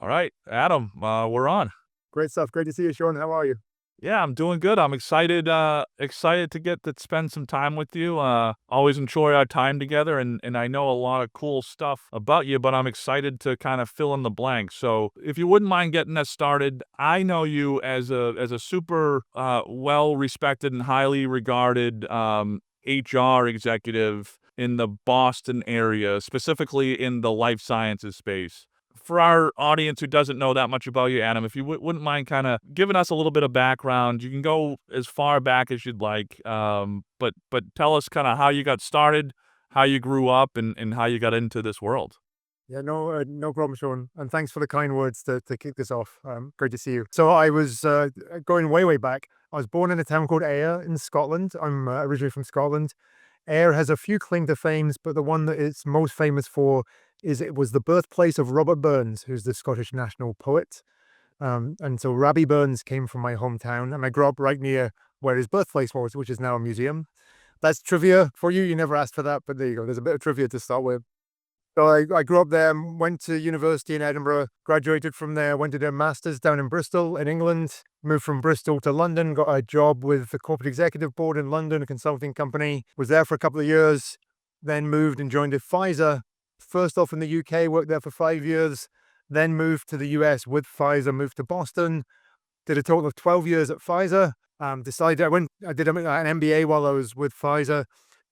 All right, Adam, we're on. Great stuff. Great to see you, Sean. How are you? Yeah, I'm doing good. I'm excited. Excited to get to spend some time with you. Always enjoy our time together, and I know a lot of cool stuff about you. But I'm excited to kind of fill in the blanks. So, if you wouldn't mind getting us started, I know you as a super well respected and highly regarded HR executive in the Boston area, specifically in the life sciences space. For our audience who doesn't know that much about you, Adam, if you wouldn't mind kind of giving us a little bit of background, you can go as far back as you'd like, but tell us kind of how you got started, how you grew up, and how you got into this world. Yeah, no problem, Sean. And thanks for the kind words to kick this off. Great to see you. So I was going way back. I was born in a town called Ayr in Scotland. I'm originally from Scotland. Ayr has a few claim to fames, but the one that it's most famous for is it was the birthplace of Robert Burns, who's the Scottish national poet. And so Rabbie Burns came from my hometown, and I grew up right near where his birthplace was, which is now a museum. That's trivia for you. You never asked for that, but there you go. There's a bit of trivia to start with. So I grew up there, went to university in Edinburgh, graduated from there, went to do a master's down in Bristol in England, moved from Bristol to London, got a job with the corporate executive board in London, a consulting company, was there for a couple of years, then moved and joined Pfizer. First off in the UK, worked there for 5 years, then moved to the US with Pfizer, moved to Boston, did a total of 12 years at Pfizer. Decided I did an MBA while I was with Pfizer,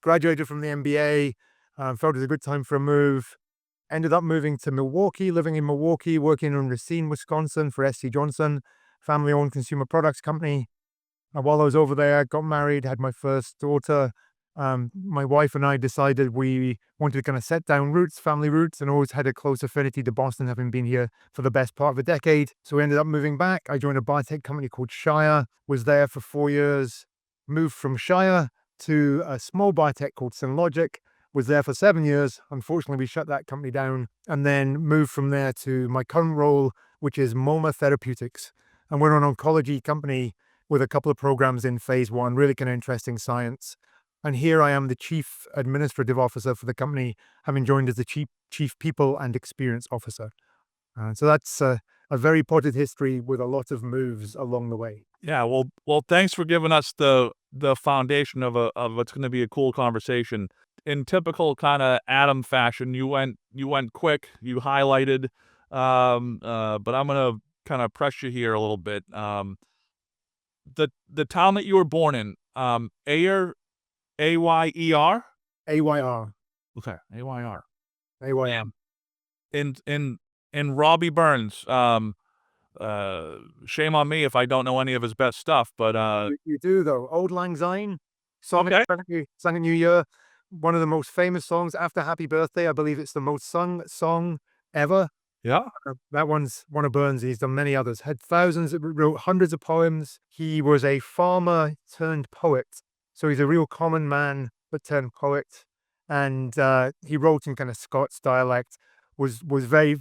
graduated from the MBA, felt it was a good time for a move. Ended up moving to Milwaukee, living in Milwaukee, working in Racine, Wisconsin for SC Johnson, family-owned consumer products company. While I was over there, got married, had my first daughter. My wife and I decided we wanted to kind of set down roots, family roots, and always had a close affinity to Boston, having been here for the best part of a decade. So we ended up moving back. I joined a biotech company called Shire, was there for 4 years, moved from Shire to a small biotech called Synlogic, was there for 7 years. Unfortunately, we shut that company down, and then moved from there to my current role, which is MOMA Therapeutics. And we're an oncology company with a couple of programs in phase 1, really kind of interesting science. And here I am the chief administrative officer for the company, having joined as the chief people and experience officer. So that's a very potted history with a lot of moves along the way. Yeah, well, thanks for giving us the foundation of what's going to be a cool conversation. In typical kind of Adam fashion, you went quick, you highlighted, but I'm gonna kind of press you here a little bit. The town that you were born in, Ayer, Ayer. AYR. Okay, Ayr. AYM. In Robbie Burns. Shame on me if I don't know any of his best stuff, but You do, though. Old Lang Syne, Sonic okay. sang a New Year. One of the most famous songs after Happy Birthday. I believe it's the most sung song ever. Yeah. That one's one of Burns. He's done many others. Had thousands, wrote hundreds of poems. He was a farmer turned poet. So he's a real common man, but turned poet. And he wrote in kind of Scots dialect, was very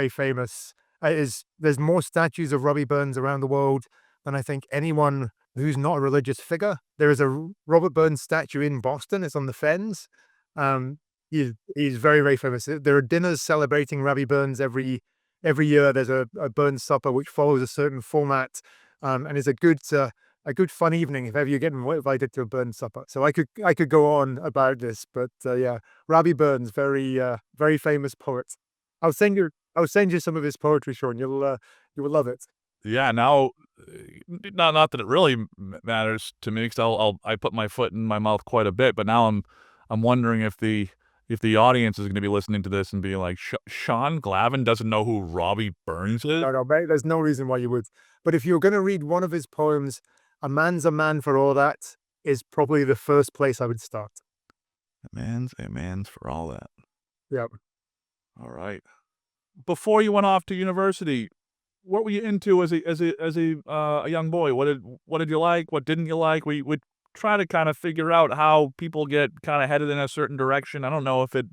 famous. There's more statues of Robbie Burns around the world than I think anyone who's not a religious figure. There is a Robert Burns statue in Boston. It's on the Fens. He's very famous. There are dinners celebrating Robbie Burns every year. There's a Burns supper which follows a certain format, and is a good fun evening if ever you're getting invited to a Burns supper. So I could go on about this, but yeah, Robbie Burns, very famous poet. I'll send you some of his poetry, Sean. You will love it. Yeah, now, not that it really matters to me, because I put my foot in my mouth quite a bit, but now I'm wondering if the audience is going to be listening to this and be like, Sean Glavin doesn't know who Robbie Burns is? No, mate, there's no reason why you would. But if you're going to read one of his poems, "A Man's a Man for All That" is probably the first place I would start. A man's for all that. Yeah. All right. Before you went off to university, what were you into as a young boy? What did you like? What didn't you like? We would try to kind of figure out how people get kind of headed in a certain direction. I don't know if it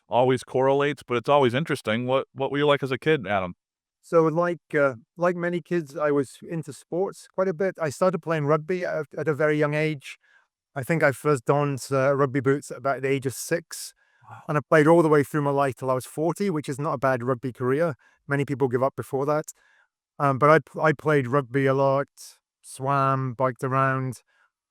always correlates, but it's always interesting. What were you like as a kid, Adam? So like many kids, I was into sports quite a bit. I started playing rugby at a very young age. I think I first donned rugby boots at about the age of 6. Wow. And I played all the way through my life till I was 40, which is not a bad rugby career. Many people give up before that. But I played rugby a lot, swam, biked around.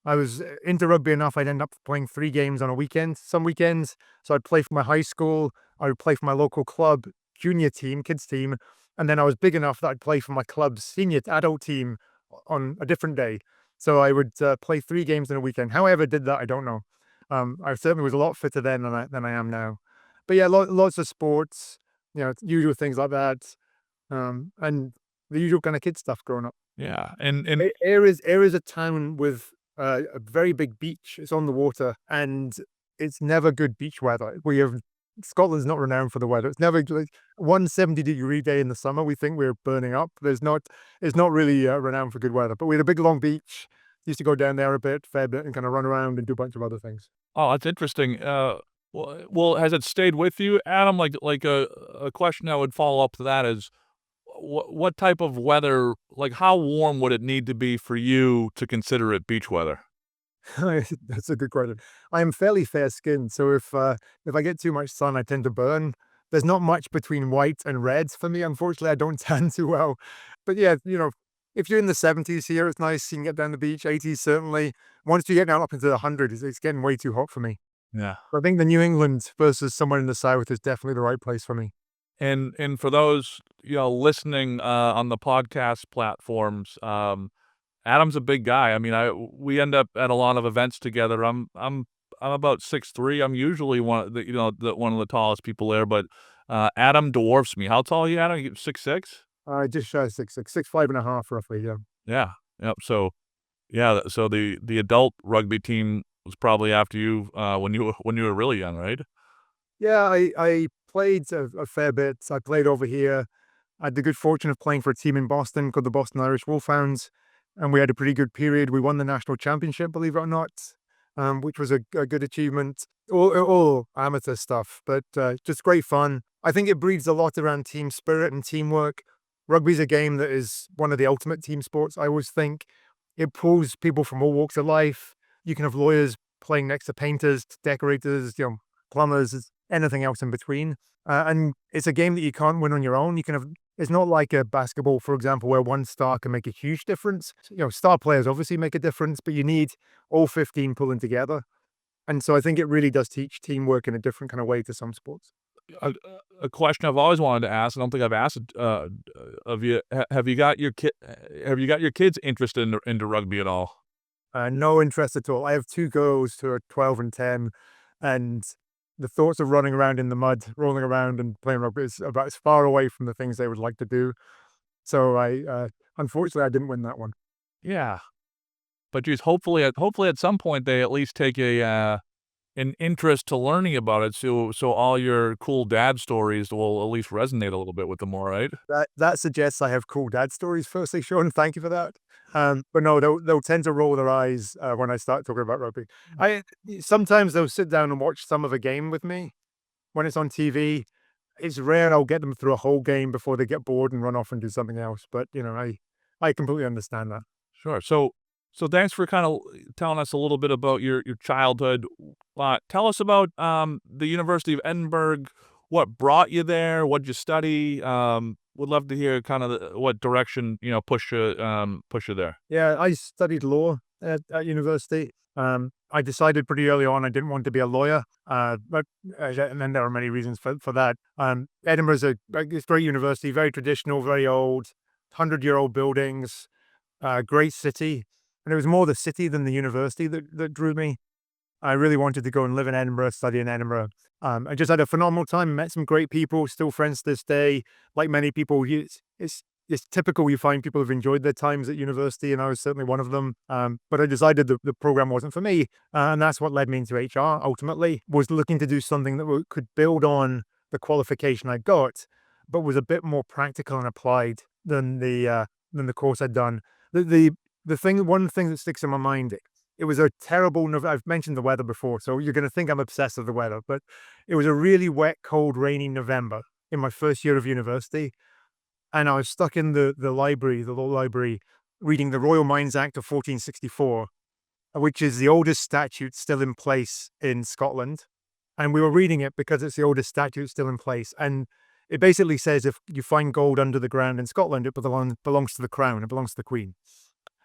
I was into rugby enough, I'd end up playing 3 games on a weekend, some weekends. So I'd play for my high school, I would play for my local club junior team, kids team, and then I was big enough that I'd play for my club's senior adult team on a different day. So I would play 3 games in a weekend. How I ever did that, I don't know. I certainly was a lot fitter then than I am now. But yeah, lots of sports, usual things like that, and the usual kind of kid stuff growing up. Yeah, and Ayr is a town with a very big beach. It's on the water, and it's never good beach weather. We have Scotland's not renowned for the weather. It's never like 170-degree day in the summer. We think we're burning up. It's not really renowned for good weather. But we had a big long beach. Used to go down there a bit, fair bit, and kind of run around and do a bunch of other things. oh, that's interesting. Well, has it stayed with you, Adam? Like a question that would follow up to that is, what type of weather, like how warm would it need to be for you to consider it beach weather? That's a good question. I am fairly fair-skinned, so if I get too much sun, I tend to burn. There's not much between white and red for me, unfortunately, I don't tan too well. But yeah, if you're in the 70s here, it's nice, you can get down the beach, 80s certainly. Once you get down up into the 100s, it's getting way too hot for me. Yeah. So I think the New England versus somewhere in the South is definitely the right place for me. And for those, listening, on the podcast platforms, Adam's a big guy. I mean, we end up at a lot of events together. I'm about 6'3". I'm usually one of the tallest people there, but, Adam dwarfs me. How tall are you, Adam? You 6'6"? Just shy of 6'6", 6'5.5", roughly, yeah. Yeah. Yep. So, yeah, so the adult rugby team was probably after you, when you were really young, right? Yeah, I played a fair bit. I played over here. I had the good fortune of playing for a team in Boston called the Boston Irish Wolfhounds, and we had a pretty good period. We won the national championship, believe it or not, which was a good achievement. All amateur stuff, but just great fun. I think it breeds a lot around team spirit and teamwork. Rugby's a game that is one of the ultimate team sports, I always think. It pulls people from all walks of life. You can have lawyers playing next to painters, decorators, plumbers, anything else in between. And it's a game that you can't win on your own. It's not like a basketball, for example, where one star can make a huge difference. Star players obviously make a difference, but you need all 15 pulling together. And so I think it really does teach teamwork in a different kind of way to some sports. A question I've always wanted to ask, I don't think I've asked it, of you. Have you got your kids interested into rugby at all? No interest at all. I have 2 girls who are 12 and 10, and the thoughts of running around in the mud, rolling around and playing rugby is about as far away from the things they would like to do. So unfortunately, I didn't win that one. Yeah, but just hopefully at some point they at least take an interest to learning about it, so all your cool dad stories will at least resonate a little bit with them more, right? That suggests I have cool dad stories, firstly, Sean, thank you for that. But no, they'll tend to roll their eyes, when I start talking about rugby. I Sometimes they'll sit down and watch some of a game with me when it's on TV. It's rare I'll get them through a whole game before they get bored and run off and do something else, but, I completely understand that. Sure. So thanks for kind of telling us a little bit about your childhood. Tell us about the University of Edinburgh. What brought you there? What'd you study? Would love to hear kind of what direction push you there. Yeah, I studied law at university. I decided pretty early on I didn't want to be a lawyer, and then there are many reasons for that. Edinburgh's it's a great university, very traditional, very old, 100-year-old buildings, great city. And it was more the city than the university that drew me. I really wanted to go and live in Edinburgh, study in Edinburgh. I just had a phenomenal time, met some great people, still friends to this day. Like many people, it's typical you find people who've enjoyed their times at university, and I was certainly one of them. But I decided the program wasn't for me, and that's what led me into HR. Ultimately, was looking to do something that could build on the qualification I got, but was a bit more practical and applied than the course I'd done. One thing that sticks in my mind, it was a terrible I've mentioned the weather before, so you're gonna think I'm obsessed with the weather, but it was a really wet, cold, rainy November in my first year of university, and I was stuck in the library, the law library, reading the Royal Mines Act of 1464, which is the oldest statute still in place in Scotland. And we were reading it because it's the oldest statute still in place. And it basically says if you find gold under the ground in Scotland, it belongs to the crown, it belongs to the queen,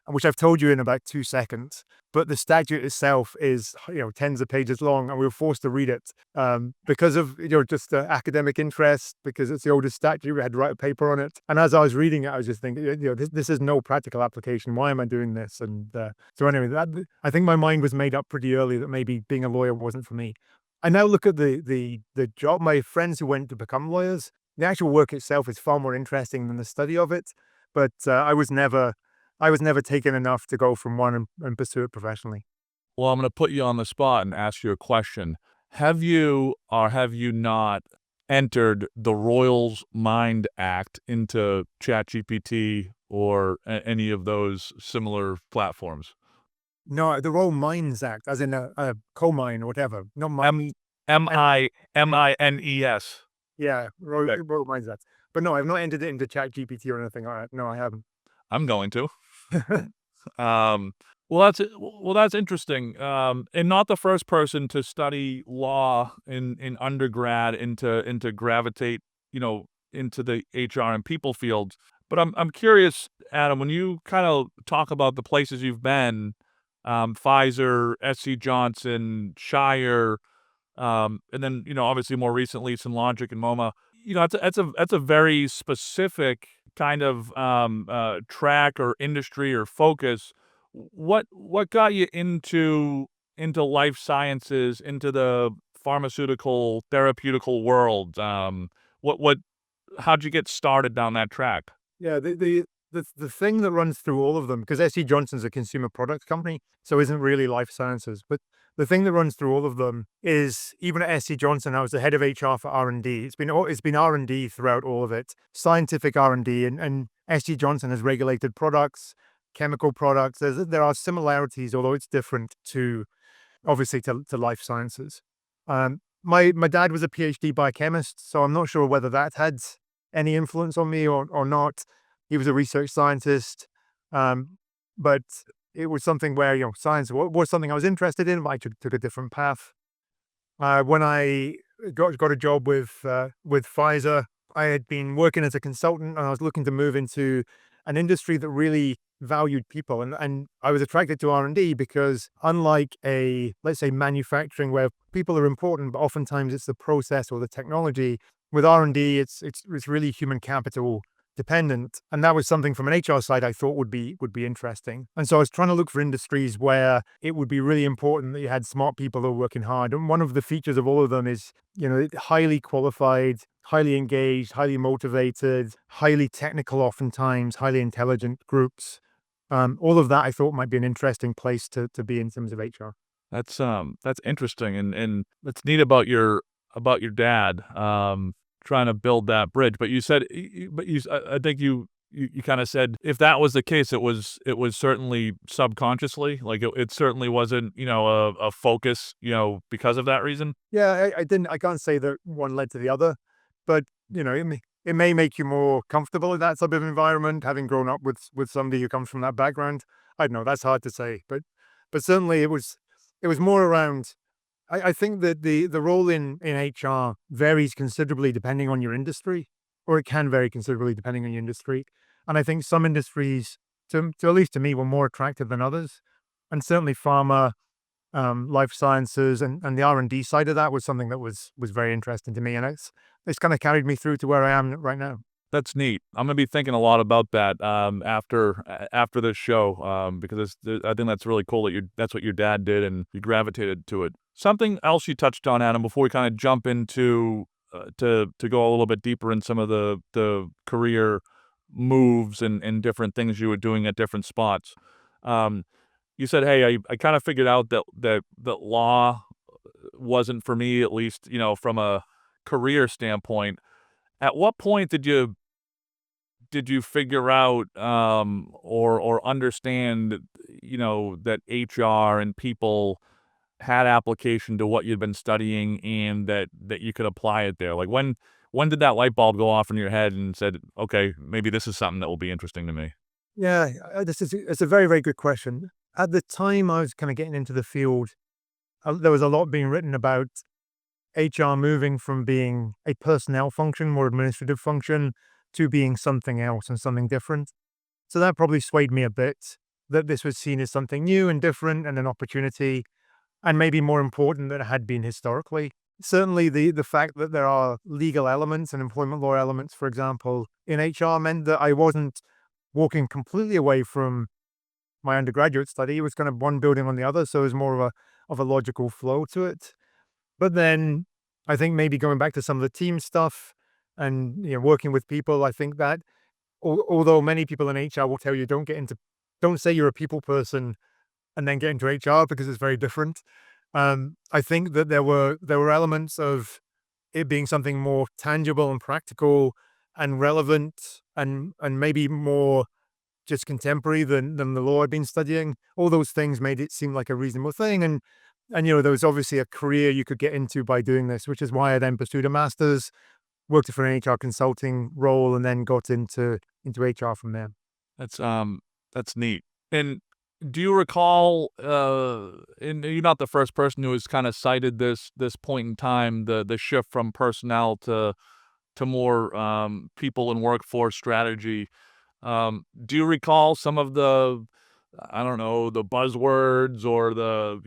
which I've told you in about 2 seconds. But the statute itself is, tens of pages long, and we were forced to read it because of, just academic interest, because it's the oldest statute. We had to write a paper on it. And as I was reading it, I was just thinking, this is no practical application. Why am I doing this? And so anyway, I think my mind was made up pretty early that maybe being a lawyer wasn't for me. I now look at the job. My friends who went to become lawyers, the actual work itself is far more interesting than the study of it. But I was never taken enough to go from one and pursue it professionally. Well, I'm gonna put you on the spot and ask you a question. Have you or have you not entered the Royals Mind Act into ChatGPT or any of those similar platforms? No, the Royal Mines Act, as in a coal mine or whatever. Not M mine. M And I M I N E S. yeah, Okay. Royal Mines Act. But no, I've not entered it into ChatGPT or anything. No, I haven't. I'm going to. Um, well, that's interesting. And not the first person to study law in undergrad into gravitate, into the HR and people field. But I'm curious, Adam, when you kind of talk about the places you've been, Pfizer, SC Johnson, Shire, and then, obviously more recently some Logic and MoMA. That's a very specific kind of track or industry or focus. What got you into life sciences, into the pharmaceutical therapeutical world? What how'd you get started down that track? Yeah, the thing that runs through all of them, because SC Johnson's a consumer products company, so isn't really life sciences. But the thing that runs through all of them is, even at SC Johnson, I was the head of HR for R&D. It's been R&D throughout all of it, scientific R&D, and SC Johnson has regulated products, chemical products. There are similarities, although it's different to, obviously, to life sciences. My dad was a PhD biochemist, so I'm not sure whether that had any influence on me or not. He was a research scientist, but it was something where, science was something I was interested in, but I took a different path. When I got a job with Pfizer, I had been working as a consultant, and I was looking to move into an industry that really valued people, and I was attracted to R&D because, unlike let's say, manufacturing, where people are important, but oftentimes it's the process or the technology, with R&D, it's really human capital dependent. And that was something from an HR side I thought would be interesting. And so I was trying to look for industries where it would be really important that you had smart people who are working hard. And one of the features of all of them is, highly qualified, highly engaged, highly motivated, highly technical, oftentimes highly intelligent groups. All of that I thought might be an interesting place to be in terms of HR. That's interesting, and that's neat about your dad, trying to build that bridge. But you said, I think you kind of said if that was the case, it was certainly subconsciously, like it certainly wasn't, a focus, because of that reason. Yeah, I can't say that one led to the other, but it may make you more comfortable in that type of environment, having grown up with somebody who comes from that background. I don't know, that's hard to say, but certainly it was more around. I think that the role in HR varies considerably depending on your industry, or it can vary considerably depending on your industry. And I think some industries, to at least to me, were more attractive than others. And certainly pharma, life sciences, and the R&D side of that was something that was very interesting to me. And it's kind of carried me through to where I am right now. That's neat. I'm gonna be thinking a lot about that, after this show, because I think that's really cool that that's what your dad did and you gravitated to it. Something else you touched on, Adam, before we kind of jump into to go a little bit deeper in some of the career moves and different things you were doing at different spots. Um, you said, "Hey, I kind of figured out that law wasn't for me, at least, from a career standpoint." At what point did you figure out, or understand, that HR and people had application to what you'd been studying and that you could apply it there? Like, when did that light bulb go off in your head and said, "Okay, maybe this is something that will be interesting to me"? Yeah, it's a very, very good question. At the time I was kind of getting into the field, there was a lot being written about HR moving from being a personnel function, more administrative function, to being something else and something different. So that probably swayed me a bit, that this was seen as something new and different and an opportunity, and maybe more important than it had been historically. Certainly, the fact that there are legal elements and employment law elements, for example, in HR meant that I wasn't walking completely away from my undergraduate study. It was kind of one building on the other, so it was more of a logical flow to it. But then I think maybe going back to some of the team stuff and working with people, I think that although many people in HR will tell you don't say you're a people person and then get into HR because it's very different. I think that there were elements of it being something more tangible and practical and relevant and maybe more just contemporary than the law I'd been studying. All those things made it seem like a reasonable thing. And there was obviously a career you could get into by doing this, which is why I then pursued a master's, worked for an HR consulting role, and then got into HR from there. That's neat. And do you recall, and you're not the first person who has kind of cited this point in time, the shift from personnel to more people and workforce strategy. Do you recall some of the, I don't know, the buzzwords or the,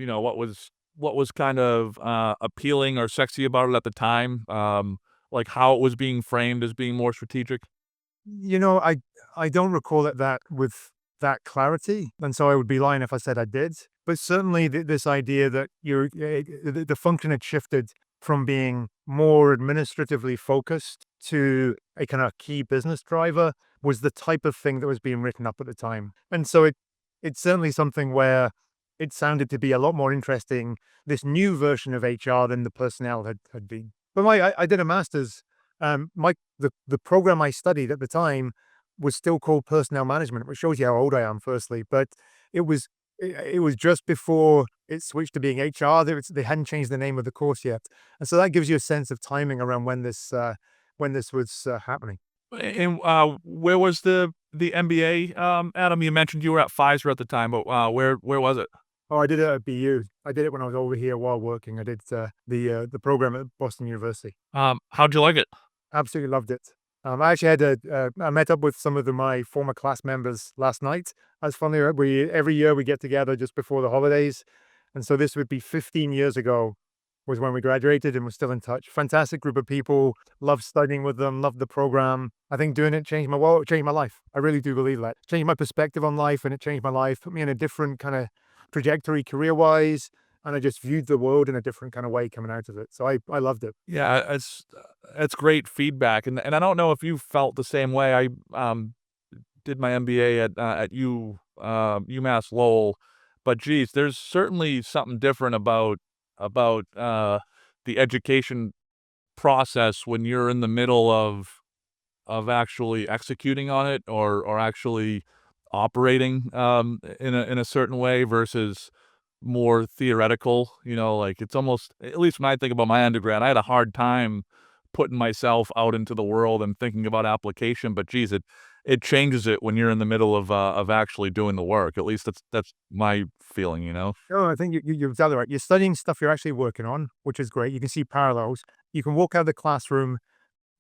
what was kind of appealing or sexy about it at the time? Like how it was being framed as being more strategic? You know, I I don't recall it that with that clarity, and so I would be lying if I said I did. But certainly, this idea that the function had shifted from being more administratively focused to a kind of key business driver was the type of thing that was being written up at the time, and so it's certainly something where it sounded to be a lot more interesting, this new version of HR than the personnel had been. But I did a master's. The program I studied at the time was still called personnel management, which shows you how old I am, firstly. But it was just before it switched to being HR. They hadn't changed the name of the course yet, and so that gives you a sense of timing around when this was happening. And where was the MBA? Adam, you mentioned you were at Pfizer at the time, but where was it? Oh, I did it at BU. I did it when I was over here while working. I did the program at Boston University. How'd you like it? Absolutely loved it. I actually I met up with some of my former class members last night. That's funny. Every year we get together just before the holidays, and so this would be 15 years ago was when we graduated, and we're still in touch. Fantastic group of people. Loved studying with them. Loved the program. I think doing it changed my world, changed my life. I really do believe that. Changed my perspective on life, and it changed my life. Put me in a different kind of trajectory career wise, and I just viewed the world in a different kind of way coming out of it. So I loved it. Yeah, it's great feedback, and I don't know if you felt the same way. I did my MBA at UMass Lowell, but geez, there's certainly something different about the education process when you're in the middle of actually executing on it or actually operating in a certain way versus more theoretical. Like it's almost, at least when I think about my undergrad, I had a hard time putting myself out into the world and thinking about application. But geez, it changes it when you're in the middle of actually doing the work. At least that's my feeling. No, I think you're exactly right. You're studying stuff you're actually working on, which is great. You can see parallels. You can walk out of the classroom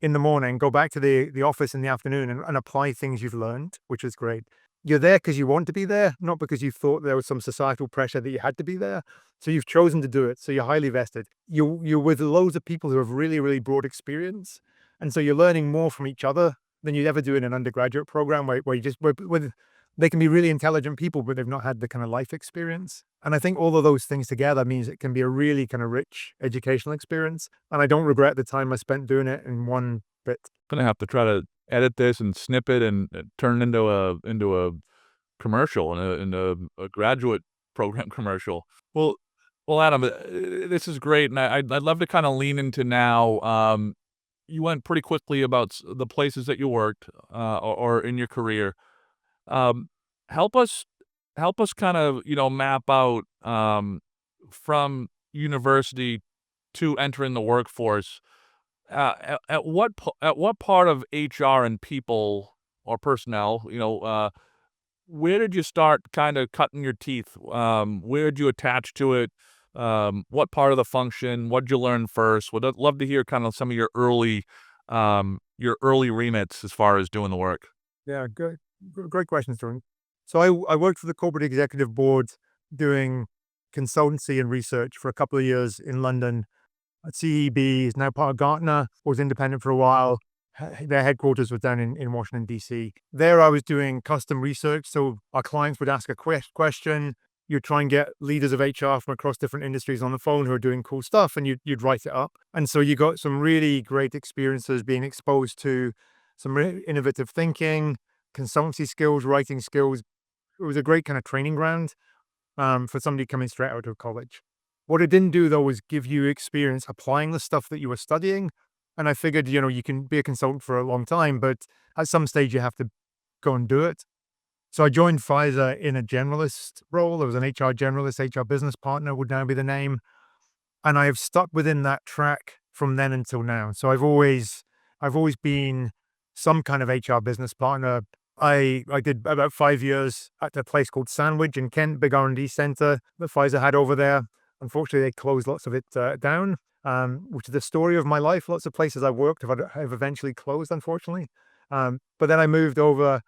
in the morning, go back to the office in the afternoon and apply things you've learned, which is great. You're there because you want to be there, not because you thought there was some societal pressure that you had to be there. So you've chosen to do it. So you're highly vested. You're with loads of people who have really, really broad experience. And so you're learning more from each other than you'd ever do in an undergraduate program where you just, where they can be really intelligent people, but they've not had the kind of life experience. And I think all of those things together means it can be a really kind of rich educational experience. And I don't regret the time I spent doing it in one bit. Gonna have to try to edit this and snip it and turn it into a commercial and a graduate program commercial. Well, Adam, this is great, and I'd love to kind of lean into now. You went pretty quickly about the places that you worked, or in your career. Um, help us help us kind of map out from university to entering the workforce. At what part of HR and people or personnel, where did you start kind of cutting your teeth? Where did you attach to it? What part of the function? What'd you learn first? Would love to hear kind of some of your early remits as far as doing the work. Yeah, good. Great questions, Jordan. So I worked for the corporate executive board doing consultancy and research for a couple of years in London. CEB is now part of Gartner, was independent for a while. Their headquarters was down in Washington, D.C. There I was doing custom research. So our clients would ask a question. You'd try and get leaders of HR from across different industries on the phone who are doing cool stuff, and you'd write it up. And so you got some really great experiences being exposed to some really innovative thinking, consultancy skills, writing skills. It was a great kind of training ground for somebody coming straight out of college. What it didn't do though was give you experience applying the stuff that you were studying. And I figured, you can be a consultant for a long time, but at some stage you have to go and do it. So I joined Pfizer in a generalist role. I was an HR generalist, HR business partner would now be the name. And I have stuck within that track from then until now. So I've always been some kind of HR business partner. I did about 5 years at a place called Sandwich in Kent, big R&D center that Pfizer had over there. Unfortunately, they closed lots of it down, which is the story of my life. Lots of places I've worked have eventually closed, unfortunately. But then I moved over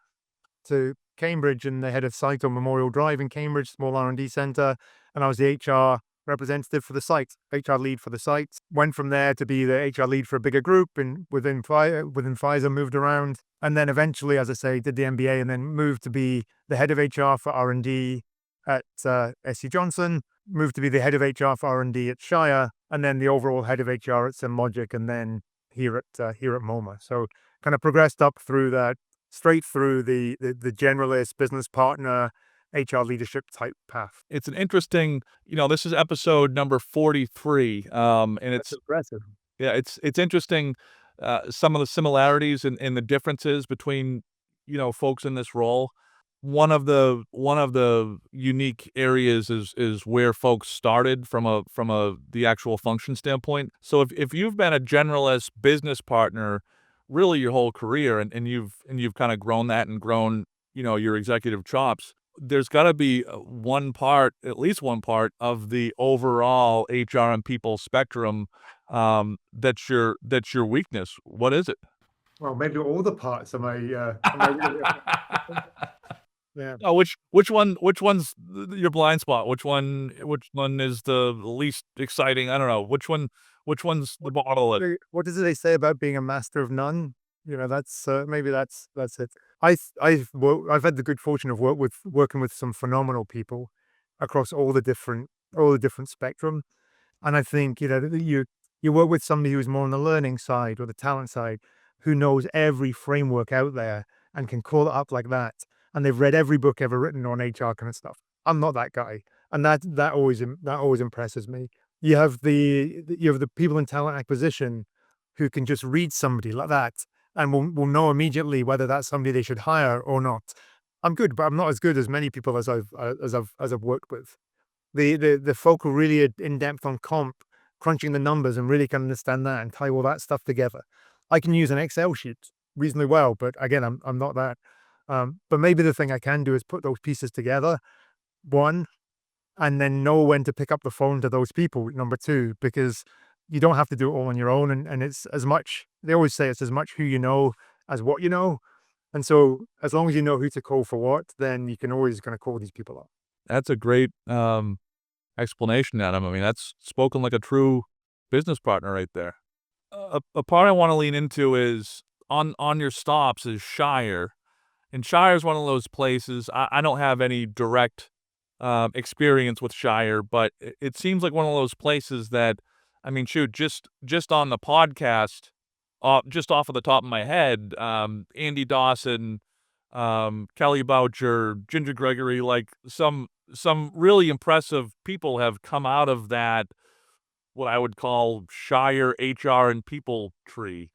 to Cambridge and the head of site on Memorial Drive in Cambridge, small R&D center, and I was the HR representative for the site, HR lead for the site. Went from there to be the HR lead for a bigger group, and within Pfizer, moved around, and then eventually, as I say, did the MBA, and then moved to be the head of HR for R&D at SC Johnson. Moved to be the head of HR for R&D at Shire, and then the overall head of HR at Symbologic, and then here at MOMA. So kind of progressed up through that, straight through the generalist business partner HR leadership type path. It's an interesting, this is episode number 43, and That's it's impressive. yeah, it's interesting, some of the similarities and the differences between, folks in this role. One of the unique areas is where folks started from a the actual function standpoint. So if you've been a generalist business partner really your whole career and you've kind of grown that and grown, your executive chops, there's got to be at least one part of the overall HR and people spectrum that's your weakness. What is it? Well, maybe all the parts of my yeah. Oh, which one's your blind spot? Which one is the least exciting? I don't know. Which one's the bottle? What does they say about being a master of none? That's maybe that's it. I've had the good fortune of working with some phenomenal people across all the different spectrum, and I think that you work with somebody who's more on the learning side or the talent side, who knows every framework out there and can call it up like that, and they've read every book ever written on HR kind of stuff. I'm not that guy, and that always impresses me. You have the people in talent acquisition who can just read somebody like that and will know immediately whether that's somebody they should hire or not. I'm good, but I'm not as good as many people as I've worked with. The folk who really are in depth on comp, crunching the numbers and really can understand that and tie all that stuff together. I can use an Excel sheet reasonably well, but again, I'm not that. But maybe the thing I can do is put those pieces together. One, and then know when to pick up the phone to those people. Number two, because you don't have to do it all on your own. And it's as much, they always say it's as much who you know as what you know. And so as long as you know who to call for what, then you can always kind of call these people up. That's a great explanation, Adam. I mean, that's spoken like a true business partner right there. A part I want to lean into is on your stops is Shire, and Shire is one of those places. I don't have any direct experience with Shire, but it seems like one of those places that, I mean, shoot, just on the podcast, just off of the top of my head, Andy Dawson, Kelly Boucher, Ginger Gregory, like some really impressive people have come out of that, what I would call Shire HR and people tree.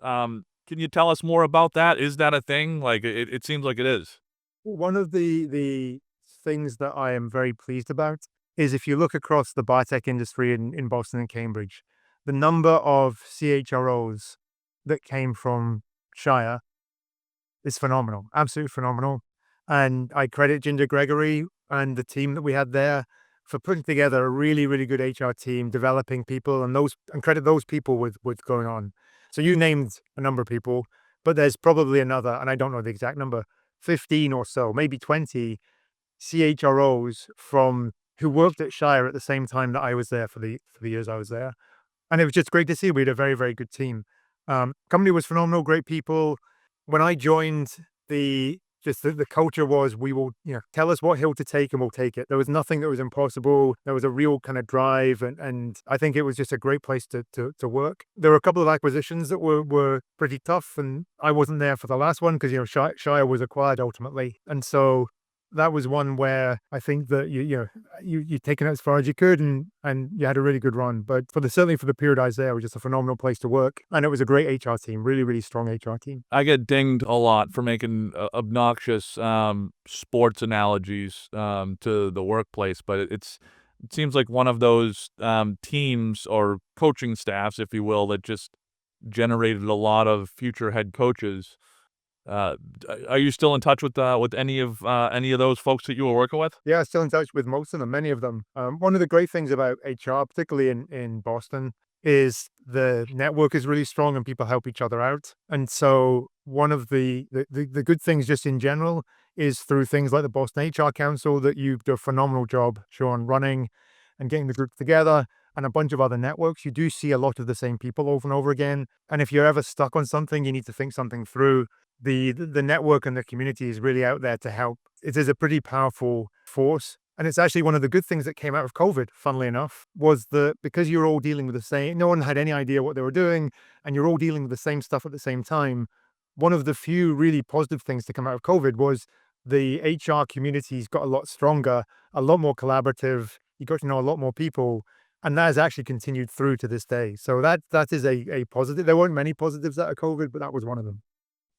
Can you tell us more about that? Is that a thing? Like it seems like it is. One of the things that I am very pleased about is if you look across the biotech industry in Boston and Cambridge, the number of CHROs that came from Shire is phenomenal, absolutely phenomenal. And I credit Ginger Gregory and the team that we had there for putting together a really, really good HR team, developing people, and credit those people with what's going on. So you named a number of people, but there's probably another, and I don't know the exact number, 15 or so, maybe 20 CHROs from who worked at Shire at the same time that I was there for the years I was there. And it was just great to see. We had a very, very good team. Company was phenomenal, great people. When I joined, the culture was, we will, tell us what hill to take and we'll take it. There was nothing that was impossible. There was a real kind of drive, and I think it was just a great place to work. There were a couple of acquisitions that were pretty tough, and I wasn't there for the last one because Shire was acquired ultimately, and so that was one where I think that you taken it as far as you could, and you had a really good run. But certainly for the period I was there, it was just a phenomenal place to work, and it was a great HR team, really, really strong HR team. I get dinged a lot for making obnoxious sports analogies to the workplace, but it seems like one of those teams or coaching staffs, if you will, that just generated a lot of future head coaches. Are you still in touch with any of those folks that you were working with? Yeah, still in touch with most of them, many of them. One of the great things about HR, particularly in Boston, is the network is really strong and people help each other out. And so one of the good things just in general is through things like the Boston HR Council that you do a phenomenal job, Sean, running and getting the group together, and a bunch of other networks. You do see a lot of the same people over and over again. And if you're ever stuck on something, you need to think something through. The network and the community is really out there to help. It is a pretty powerful force. And it's actually one of the good things that came out of COVID, funnily enough, was that because you're all dealing with the same, no one had any idea what they were doing, and you're all dealing with the same stuff at the same time. One of the few really positive things to come out of COVID was the HR communities got a lot stronger, a lot more collaborative. You got to know a lot more people, and that has actually continued through to this day. So that is a positive. There weren't many positives out of COVID, but that was one of them.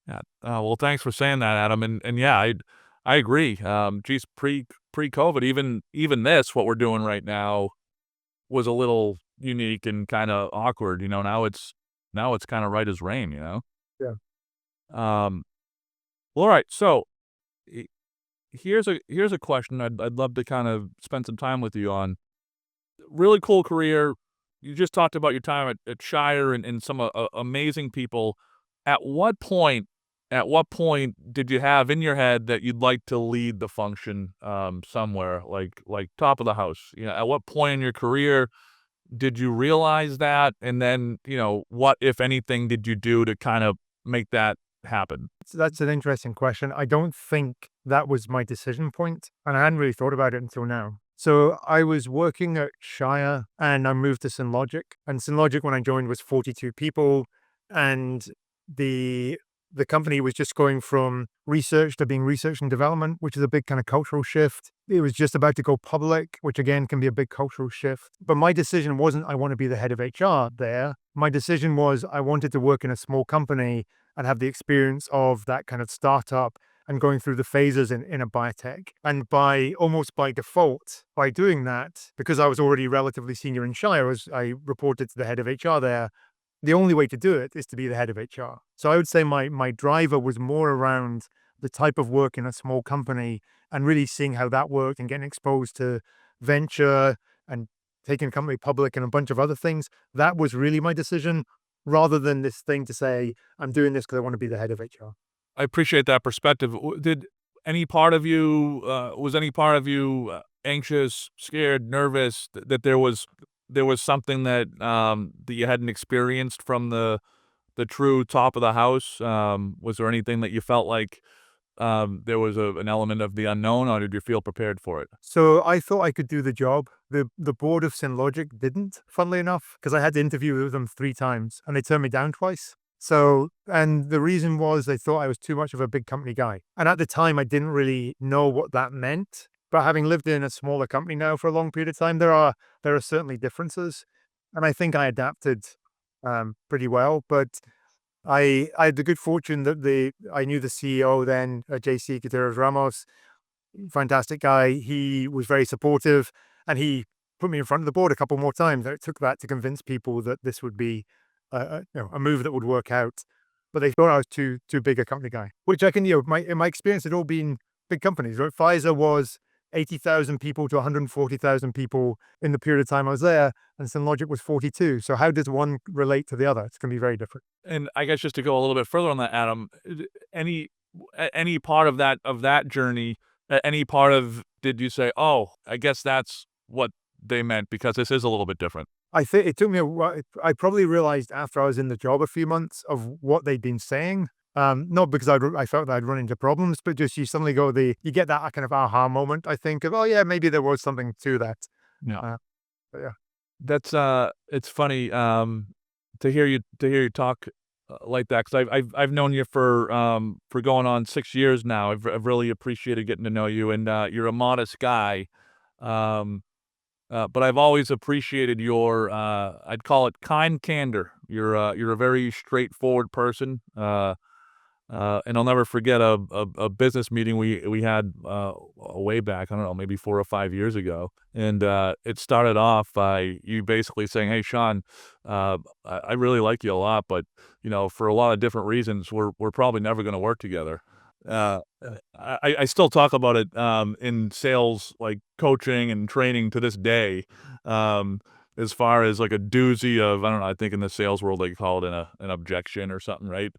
Yeah. Well, thanks for saying that, Adam. And yeah, I agree. Geez, pre-COVID, even this, what we're doing right now, was a little unique and kind of awkward. Now it's kind of right as rain. Yeah. Um. Well, all right. So he- here's a question I'd love to kind of spend some time with you on. Really cool career. You just talked about your time at Shire and some amazing people. At what point at what point did you have in your head that you'd like to lead the function, somewhere, like top of the house? At what point in your career did you realize that? And then, what, if anything, did you do to kind of make that happen? So that's an interesting question. I don't think that was my decision point, and I hadn't really thought about it until now. So I was working at Shire and I moved to Synlogic. And Synlogic, when I joined, was 42 people. And the the company was just going from research to being research and development, which is a big kind of cultural shift. It was just about to go public, which again can be a big cultural shift. But my decision wasn't, I want to be the head of HR there. My decision was, I wanted to work in a small company and have the experience of that kind of startup and going through the phases in a biotech. And by almost by default, by doing that, because I was already relatively senior in Shire, as I reported to the head of HR there, the only way to do it is to be the head of HR. So I would say my driver was more around the type of work in a small company and really seeing how that worked and getting exposed to venture and taking a company public and a bunch of other things. That was really my decision, rather than this thing to say, I'm doing this because I want to be the head of HR. I appreciate that perspective. Did any part of you was any part of you anxious, scared, nervous that there was something that you hadn't experienced from the true top of the house? Was there anything that you felt like there was an element of the unknown, or did you feel prepared for it? So I thought I could do the job. The board of Synlogic didn't, funnily enough, because I had to interview with them 3 times and they turned me down twice. So, and the reason was they thought I was too much of a big company guy. And at the time, I didn't really know what that meant. But having lived in a smaller company now for a long period of time, there are certainly differences. And I think I adapted pretty well. But I had the good fortune that I knew the CEO then, JC Gutierrez Ramos, fantastic guy. He was very supportive and he put me in front of the board a couple more times. It took that to convince people that this would be a move that would work out. But they thought I was too big a company guy, which I can, in my experience, had all been big companies, right? Pfizer was 80,000 people to 140,000 people in the period of time I was there, and Synologic was 42. So how does one relate to the other? It's going to be very different. And I guess just to go a little bit further on that, Adam, any any part of that journey, any part of did you say, "Oh, I guess that's what they meant because this is a little bit different." I think it took me a while. I probably realized after I was in the job a few months of what they'd been saying. Not because I felt that I'd run into problems, but just you suddenly you get that kind of aha moment, I think, of, oh yeah, maybe there was something to that. Yeah. Uh, but yeah. That's, it's funny, to hear you talk, like that, 'cause I've known you for going on 6 years now. I've really appreciated getting to know you, and, you're a modest guy, um, but I've always appreciated your, I'd call it kind candor. You're a very straightforward person, and I'll never forget a business meeting we had, way back, I don't know, maybe 4 or 5 years ago, and, it started off by you basically saying, "Hey, Sean, I really like you a lot, but, you know, for a lot of different reasons, we're probably never gonna work together." I still talk about it, in sales, like, coaching and training to this day, um, as far as, like, a doozy of I don't know, I think in the sales world, they call it an objection or something, right?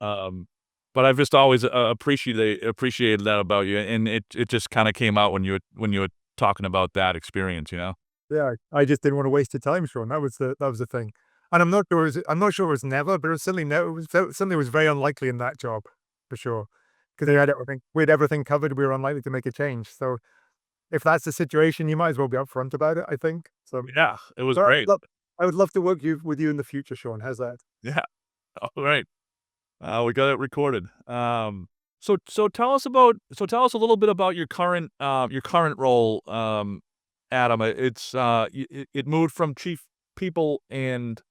Um but I've just always, appreciated that about you, and it just kinda came out when you were talking about that experience, you know? Yeah, I just didn't want to waste your time, Sean. That was the thing. And I'm not sure it was never, but it was certainly no, it was something was very unlikely in that job, for sure. Because we had everything covered. We were unlikely to make a change. So if that's the situation, you might as well be upfront about it, I think. So, Yeah, it was but great. I would love to work with you in the future, Sean. How's that? Yeah, alright. We got it recorded. So tell us a little bit about your current role, Adam. It moved from chief people and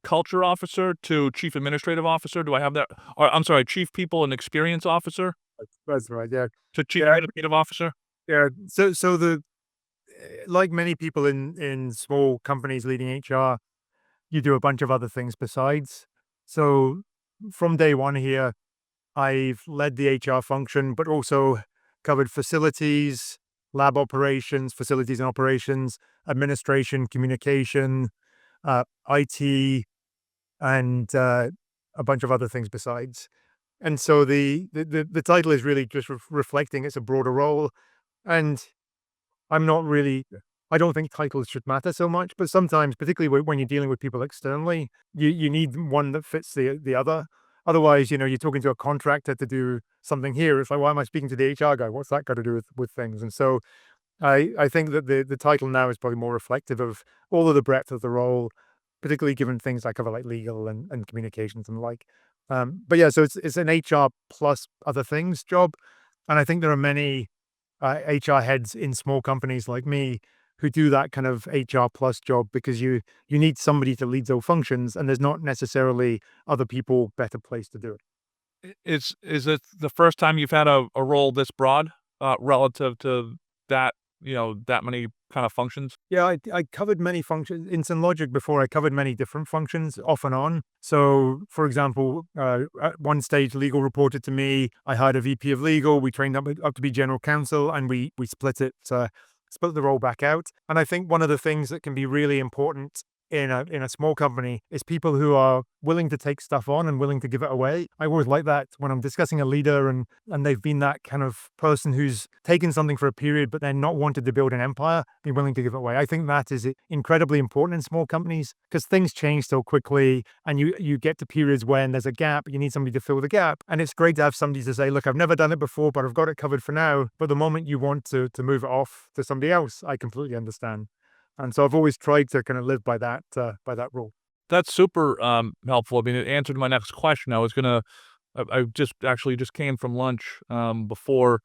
culture officer to chief administrative officer. Do I have that? Or I'm sorry, chief people and experience officer That's right. Yeah. to chief Yeah. administrative officer. Yeah. So like many people in small companies leading HR, you do a bunch of other things besides. So from day one here, I've led the HR function, but also covered facilities, lab operations, facilities and operations, administration, communication, IT, and a bunch of other things besides. And so the title is really just reflecting it's a broader role. And I'm not really I don't think titles should matter so much, but sometimes, particularly when you're dealing with people externally, you need one that fits the other. Otherwise, you're talking to a contractor to do something here. It's like, why am I speaking to the HR guy? What's that got to do with things? And so I think that the title now is probably more reflective of all of the breadth of the role, particularly given things I cover like legal and communications and the like. But yeah, so it's an HR plus other things job, and I think there are many HR heads in small companies like me who do that kind of HR plus job because you need somebody to lead those functions, and there's not necessarily other people better placed to do it. Is it the first time you've had a role this broad, relative to that, that many kind of functions? Yeah, I covered many functions in Synologic before. I covered many different functions off and on. So, for example, at one stage, legal reported to me. I hired a VP of legal. We trained up to be general counsel, and we split the role back out. And I think one of the things that can be really important in a small company is people who are willing to take stuff on and willing to give it away. I always like that when I'm discussing a leader and they've been that kind of person who's taken something for a period, but then not wanted to build an empire, be willing to give it away. I think that is incredibly important in small companies because things change so quickly, and you get to periods when there's a gap. You need somebody to fill the gap, and it's great to have somebody to say, "Look, I've never done it before, but I've got it covered for now." But the moment you want to move it off to somebody else, I completely understand. And so I've always tried to kind of live by that rule. That's super, helpful. I mean, it answered my next question. I just came from lunch, before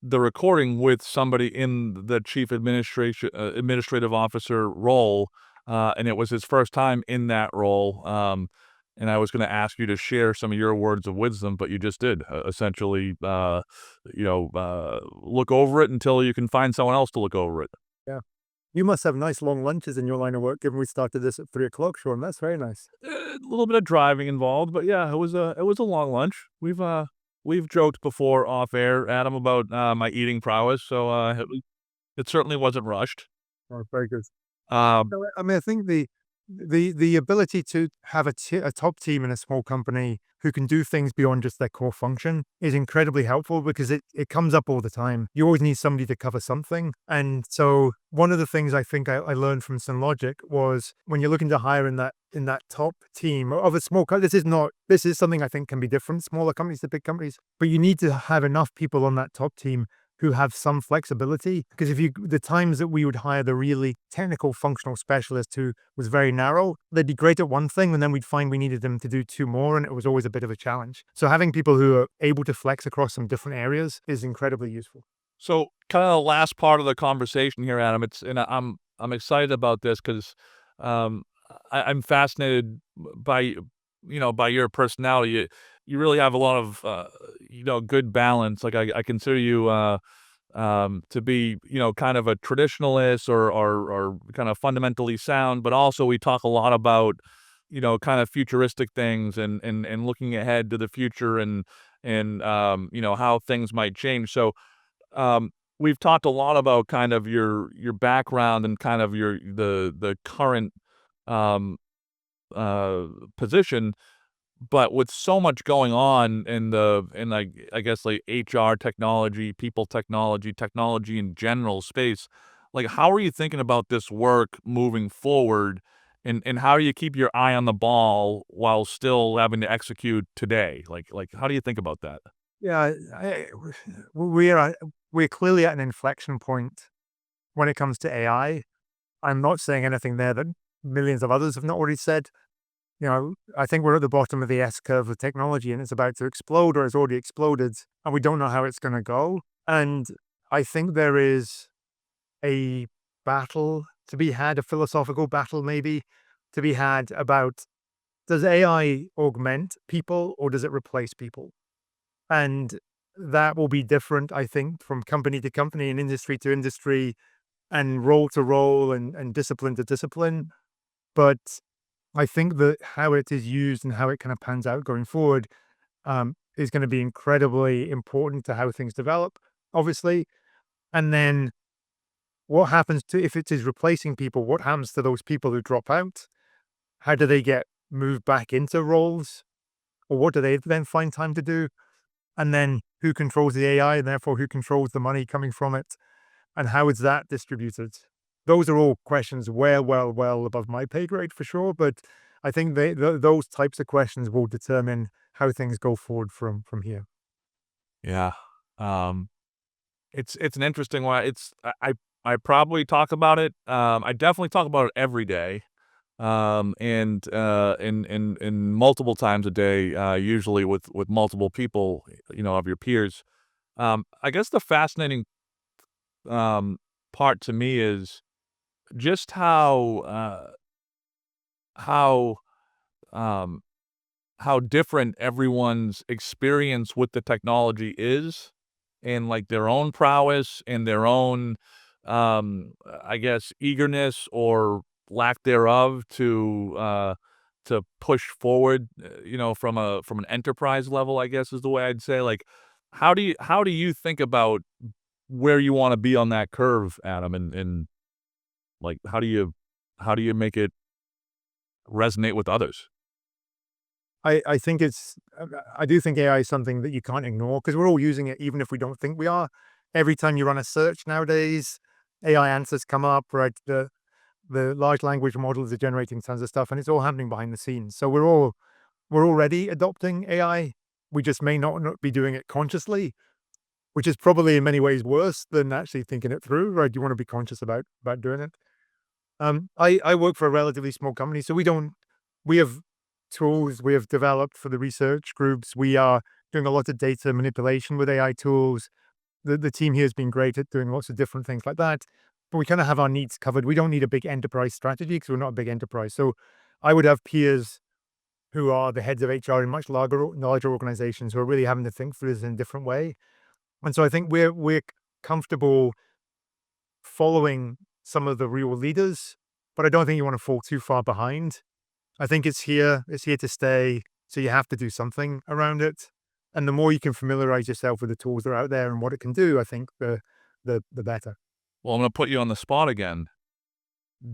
the recording with somebody in the chief administrative officer role, and it was his first time in that role, and I was gonna ask you to share some of your words of wisdom, but you just did, essentially, look over it until you can find someone else to look over it. Yeah. You must have nice long lunches in your line of work, given we started this at 3 o'clock, Sean. That's very nice. A little bit of driving involved, but yeah, it was a long lunch. We've joked before off air, Adam, about, my eating prowess, so, It certainly wasn't rushed. Oh, very good. Um, No, I mean, I think the ability to have a top team in a small company who can do things beyond just their core function is incredibly helpful because it comes up all the time. You always need somebody to cover something. And so one of the things I think I learned from Logic was when you're looking to hire in that top team of a small company, this is something I think can be different, smaller companies to big companies, but you need to have enough people on that top team who have some flexibility. Because if you the times that we would hire the really technical functional specialist who was very narrow, they'd be great at one thing, and then we'd find we needed them to do two more, and it was always a bit of a challenge. So having people who are able to flex across some different areas is incredibly useful. so kind of the last part of the conversation here, Adam. I'm excited about this because um, I'm fascinated by by your personality. You really have a lot of good balance. Like I consider you to be kind of a traditionalist or kind of fundamentally sound, but also we talk a lot about kind of futuristic things and looking ahead to the future and how things might change. So we've talked a lot about kind of your background and kind of the current um, uh, position, but with so much going on in like I guess like HR technology, people technology, technology in general space, like how are you thinking about this work moving forward? And how do you keep your eye on the ball while still having to execute today? Like how do you think about that? Yeah, we're clearly at an inflection point when it comes to AI. I'm not saying anything there that millions of others have not already said. I think we're at the bottom of the S curve of technology and it's about to explode or it's already exploded and we don't know how it's going to go. And I think there is a battle to be had, a philosophical battle maybe to be had about, does AI augment people or does it replace people? And that will be different, I think, from company to company and industry to industry and role to role and discipline to discipline. But I think that how it is used and how it kind of pans out going forward is going to be incredibly important to how things develop, obviously. And then what happens to if it is replacing people? What happens to those people who drop out? How do they get moved back into roles? Or what do they then find time to do? And then who controls the AI and therefore who controls the money coming from it? And how is that distributed? Those are all questions well above my pay grade for sure. But I think those types of questions will determine how things go forward from here. Yeah. Um, it's an interesting one. I probably talk about it. I definitely talk about it every day. And multiple times a day, usually with multiple people, of your peers. I guess the fascinating um, part to me is just how um, how different everyone's experience with the technology is, and like their own prowess and their own, I guess, eagerness or lack thereof to push forward, from an enterprise level, I guess is the way I'd say. Like, how do you think about where you want to be on that curve, Adam? And like, how do you make it resonate with others? I think I do think AI is something that you can't ignore because we're all using it even if we don't think we are. Every time you run a search nowadays, AI answers come up, right? The large language models are generating tons of stuff and it's all happening behind the scenes. So we're already adopting AI. We just may not be doing it consciously, which is probably in many ways worse than actually thinking it through, right? You want to be conscious about doing it. I work for a relatively small company, so we have tools we have developed for the research groups. We are doing a lot of data manipulation with AI tools. The team here has been great at doing lots of different things like that, but we kind of have our needs covered. We don't need a big enterprise strategy because we're not a big enterprise. So I would have peers who are the heads of HR in much larger organizations who are really having to think through this in a different way. And so I think we're comfortable following some of the real leaders, but I don't think you want to fall too far behind. I think it's here to stay. So you have to do something around it. And the more you can familiarize yourself with the tools that are out there and what it can do, I think the better. Well, I'm gonna put you on the spot again.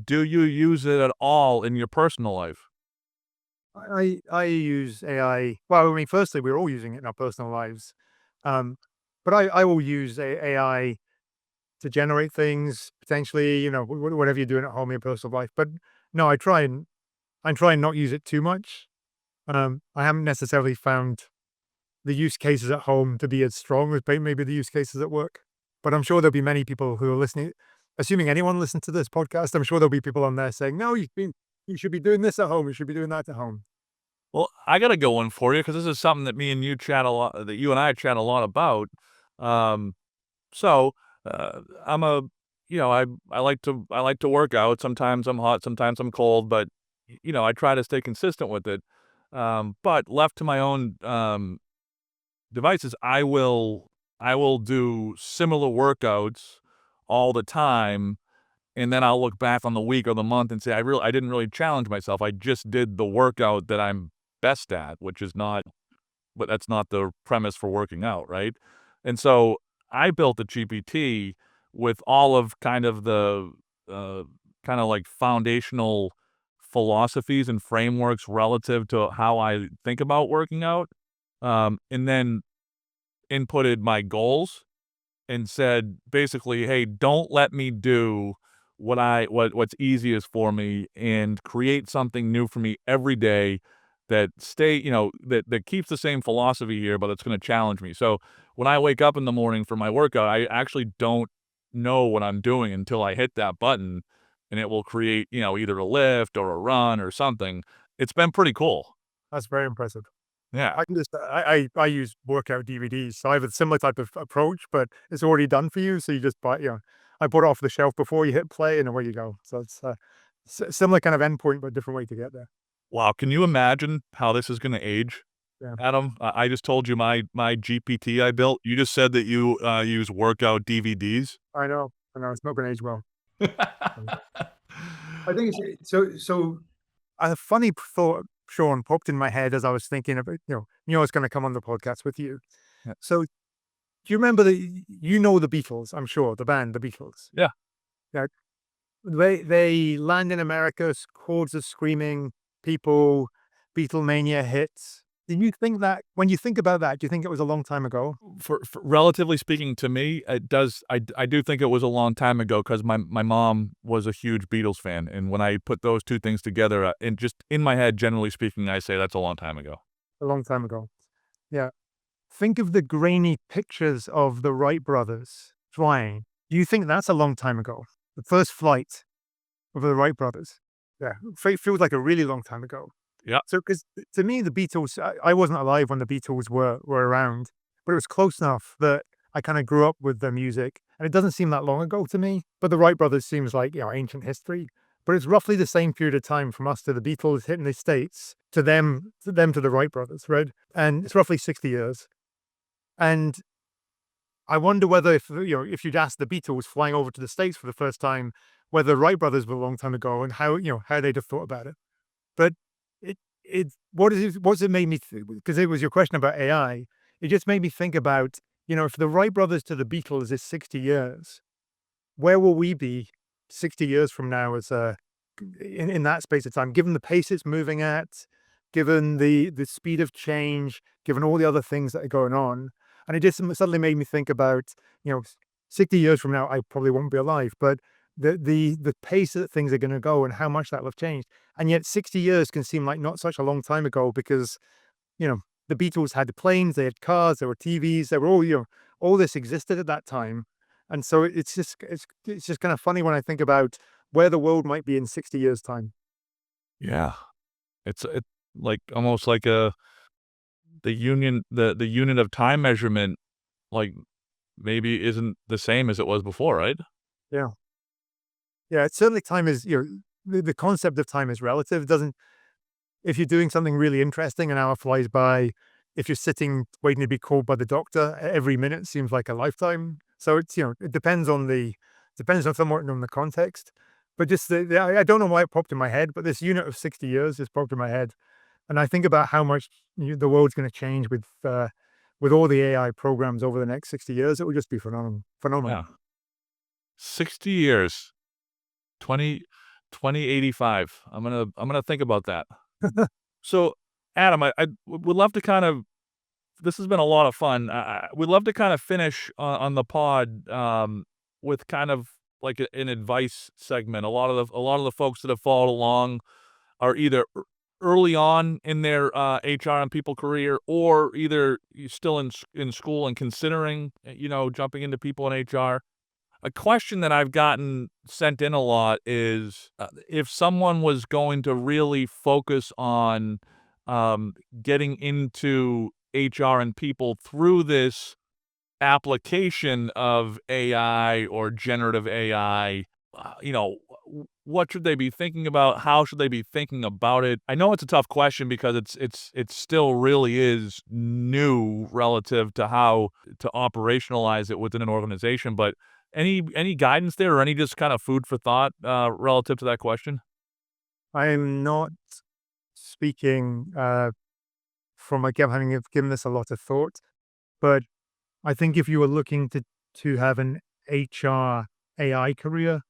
Do you use it at all in your personal life? I use AI. Well, I mean, firstly, we're all using it in our personal lives, um, but I will use AI to generate things potentially. Whatever you're doing at home in your personal life. But no, I try and not use it too much. I haven't necessarily found the use cases at home to be as strong as maybe the use cases at work. But I'm sure there'll be many people who are listening. Assuming anyone listens to this podcast, I'm sure there'll be people on there saying, "No, you should be doing this at home. You should be doing that at home." Well, I got to go one for you because this is something that me and you chat a lot, that you and I chat a lot about. Um, so I'm a, I like to work out. Sometimes I'm hot, sometimes I'm cold, but I try to stay consistent with it. But left to my own devices, I will do similar workouts all the time, and then I'll look back on the week or the month and say, I didn't really challenge myself. I just did the workout that I'm best at, which is not, but that's not the premise for working out, right? And so I built a GPT with all of kind of the uh, kind of like foundational philosophies and frameworks relative to how I think about working out, and then inputted my goals and said basically, "Hey, don't let me do what's easiest for me, and create something new for me every day that that keeps the same philosophy here, but it's gonna challenge me." So, when I wake up in the morning for my workout, I actually don't know what I'm doing until I hit that button, and it will create, either a lift or a run or something. It's been pretty cool. That's very impressive. Yeah. I can just I use workout DVDs, so I have a similar type of approach, but it's already done for you. So you just buy, I bought it off the shelf before you hit play, and away you go. So it's similar kind of endpoint, but different way to get there. Wow, can you imagine how this is gonna age? Yeah, Adam, I just told you my GPT I built. You just said that you, use workout DVDs. I know, it's not going to age well. I think it's so. A funny thought, Sean, popped in my head as I was thinking about, I was going to come on the podcast with you. Yeah. So, do you remember the Beatles? I'm sure the band, the Beatles. Yeah. Yeah, they land in America, hordes of screaming people, Beatlemania hits. Do you think that when you think about that, do you think it was a long time ago? For relatively speaking to me, it does I do think it was a long time ago because my mom was a huge Beatles fan, and when I put those 2 things together, and just in my head, generally speaking, I say that's a long time ago. A long time ago. Yeah. Think of the grainy pictures of the Wright brothers flying. Do you think that's a long time ago? The first flight of the Wright brothers. Yeah, feels like a really long time ago. Yeah. So, because to me, the Beatles, I wasn't alive when the Beatles were around, but it was close enough that I kind of grew up with their music, and it doesn't seem that long ago to me. But the Wright brothers seems like ancient history. But it's roughly the same period of time from us to the Beatles hitting the States to the Wright brothers, right? And it's roughly 60 years. And I wonder whether if you'd asked the Beatles flying over to the States for the first time, whether the Wright brothers were a long time ago and how they'd have thought about it. But what's it made me because it was your question about AI. It just made me think about, if the Wright brothers to the Beatles is 60 years, where will we be 60 years from now as in that space of time, given the pace it's moving at, given the speed of change, given all the other things that are going on. And it just suddenly made me think about, 60 years from now, I probably won't be alive, but the pace that things are going to go and how much that will have changed. And yet 60 years can seem like not such a long time ago because, the Beatles had planes, they had cars, there were TVs, there were all this existed at that time. And so it's just kind of funny when I think about where the world might be in 60 years' time. Yeah. It like, almost like the unit of time measurement, like, maybe isn't the same as it was before, right? Yeah. Yeah, it's certainly time is, the concept of time is relative. It doesn't If you're doing something really interesting, an hour flies by. If you're sitting waiting to be called by the doctor, every minute seems like a lifetime. So it's, it depends on somewhat on the context. But just I don't know why it popped in my head, but this unit of 60 years just popped in my head. And I think about how much the world's going to change with all the AI programs over the next 60 years. It will just be phenomenal. Phenomenal. Yeah. 60 years. 20 2085. I'm gonna think about that. So, Adam, I would love to kind of this has been a lot of fun. We'd love to kind of finish on the pod, with kind of like an advice segment. A lot of the folks that have followed along are either early on in their, HR and people career, or either you still in school and considering, jumping into people in HR. A question that I've gotten sent in a lot is, if someone was going to really focus on, getting into HR and people through this application of AI or generative AI, what should they be thinking about? How should they be thinking about it? I know it's a tough question because it still really is new relative to how to operationalize it within an organization, but any guidance there or any just kind of food for thought, relative to that question? I'm not speaking from having given this a lot of thought, but I think if you were looking to have an HR AI career,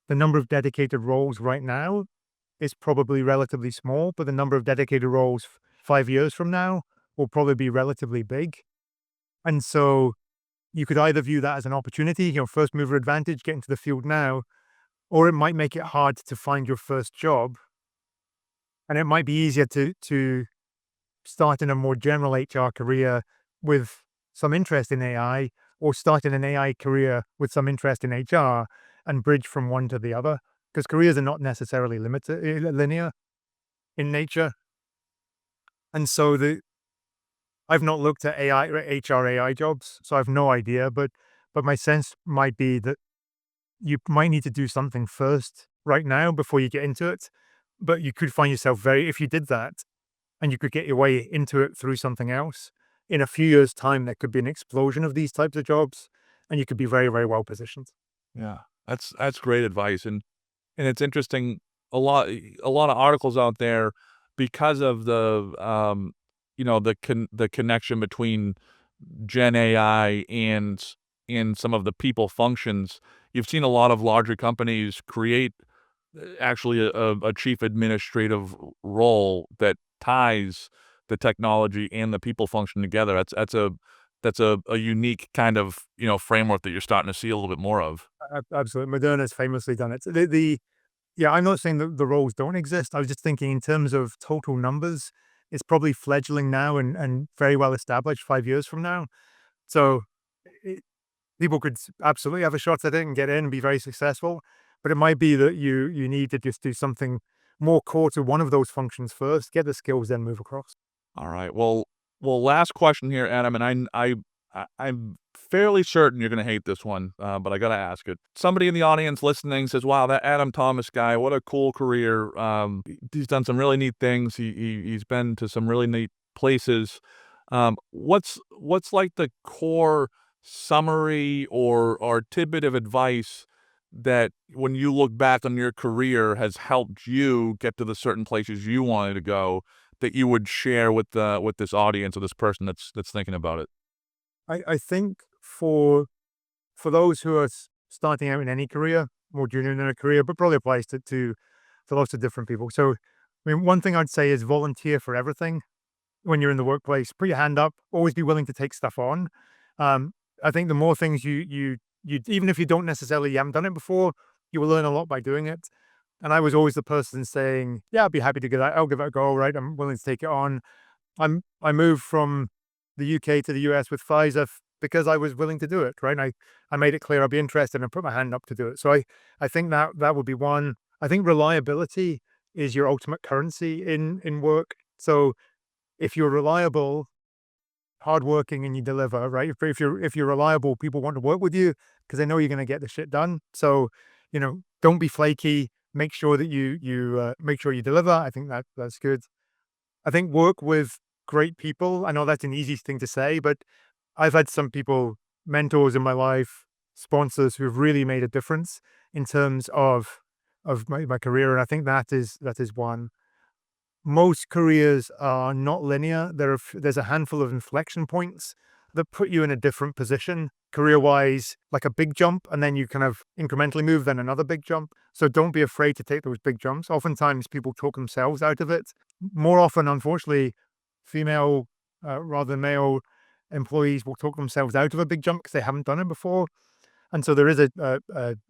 the number of dedicated roles right now is probably relatively small, but the number of dedicated roles 5 years from now will probably be relatively big. And so you could either view that as an opportunity, first mover advantage, get into the field now, or it might make it hard to find your first job. And it might be easier to start in a more general HR career with some interest in AI, or start in an AI career with some interest in HR and bridge from one to the other. Because careers are not necessarily linear in nature. And so I've not looked at AI or HR AI jobs, so I have no idea. But my sense might be that you might need to do something first right now before you get into it. But you could find yourself if you did that, and you could get your way into it through something else, in a few years' time, there could be an explosion of these types of jobs, and you could be very, very well positioned. Yeah, that's great advice, and it's interesting, a lot of articles out there because of the connection between Gen AI and some of the people functions. You've seen a lot of larger companies create, actually a chief administrative role that ties the technology and the people function together. That's a unique kind of, framework that you're starting to see a little bit more of. Absolutely. Moderna's famously done it. Yeah, I'm not saying that the roles don't exist. I was just thinking in terms of total numbers, it's probably fledgling now and very well established 5 years from now. So it, people could absolutely have a shot at it and get in and be very successful. But it might be that you need to just do something more core to one of those functions first, get the skills, then move across. All right. Well, last question here, Adam, and I'm fairly certain you're gonna hate this one, but I gotta ask it. Somebody in the audience listening says, "Wow, that Adam Thomas guy, what a cool career. He's done some really neat things. He's been to some really neat places." What's like the core summary or tidbit of advice that when you look back on your career has helped you get to the certain places you wanted to go, that you would share with this audience or this person that's thinking about it? I think for those who are starting out in any career, more junior in their career, but probably applies to lots of different people. So, I mean, one thing I'd say is volunteer for everything when you're in the workplace. Put your hand up. Always be willing to take stuff on. Um, I think the more things you even if you don't necessarily you haven't done it before, you will learn a lot by doing it. And I was always the person saying, "Yeah, I'd be happy to give that. I'll give it a go. Right, I'm willing to take it on." I moved from the UK to the US with Pfizer because I was willing to do it, right? And I made it clear I'd be interested and put my hand up to do it. So I think that would be one. I think reliability is your ultimate currency in work. So if you're reliable, hardworking, and you deliver, right? If you're reliable, people want to work with you because they know you're going to get the shit done. So, don't be flaky. Make sure that make sure you deliver. I think that's good. I think work with great people. I know that's an easy thing to say, but I've had some people, mentors in my life, sponsors who've really made a difference in terms of my career. And I think that is one. Most careers are not linear. There's a handful of inflection points that put you in a different position career-wise, like a big jump, and then you kind of incrementally move, then another big jump. So don't be afraid to take those big jumps. Oftentimes people talk themselves out of it. More often, unfortunately, female rather than male employees will talk themselves out of a big jump because they haven't done it before. And so there is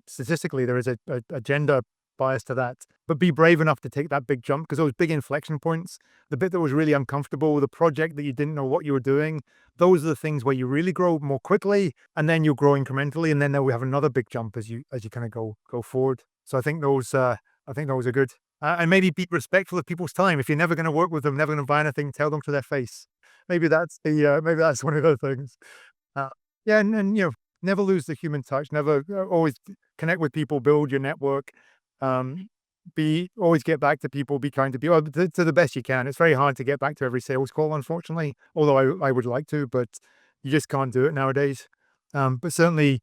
statistically, there is a gender bias to that. But be brave enough to take that big jump, because those big inflection points, the bit that was really uncomfortable, the project that you didn't know what you were doing, those are the things where you really grow more quickly, and then you'll grow incrementally, and then we have another big jump as you kind of go forward. So I think those are good. And maybe be respectful of people's time. If you're never going to work with them, never going to buy anything, tell them to their face. Maybe that's one of the things. Yeah, and never lose the human touch. Never always connect with people, build your network. Always get back to people, be kind to people to the best you can. It's very hard to get back to every sales call, unfortunately, although I would like to, but you just can't do it nowadays. But certainly,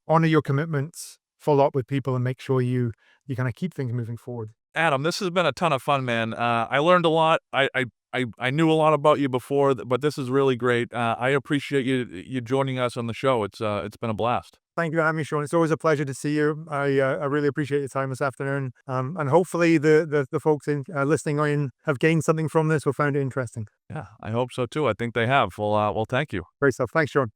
honor your commitments, follow up with people, and make sure you kind of keep things moving forward. Adam, this has been a ton of fun, man. I learned a lot. I knew a lot about you before, but this is really great. I appreciate you joining us on the show. It's been a blast. Thank you for having me, Sean. It's always a pleasure to see you. I really appreciate your time this afternoon. And hopefully the folks listening in have gained something from this or found it interesting. Yeah, I hope so too. I think they have. Well, thank you. Great stuff. Thanks, Sean.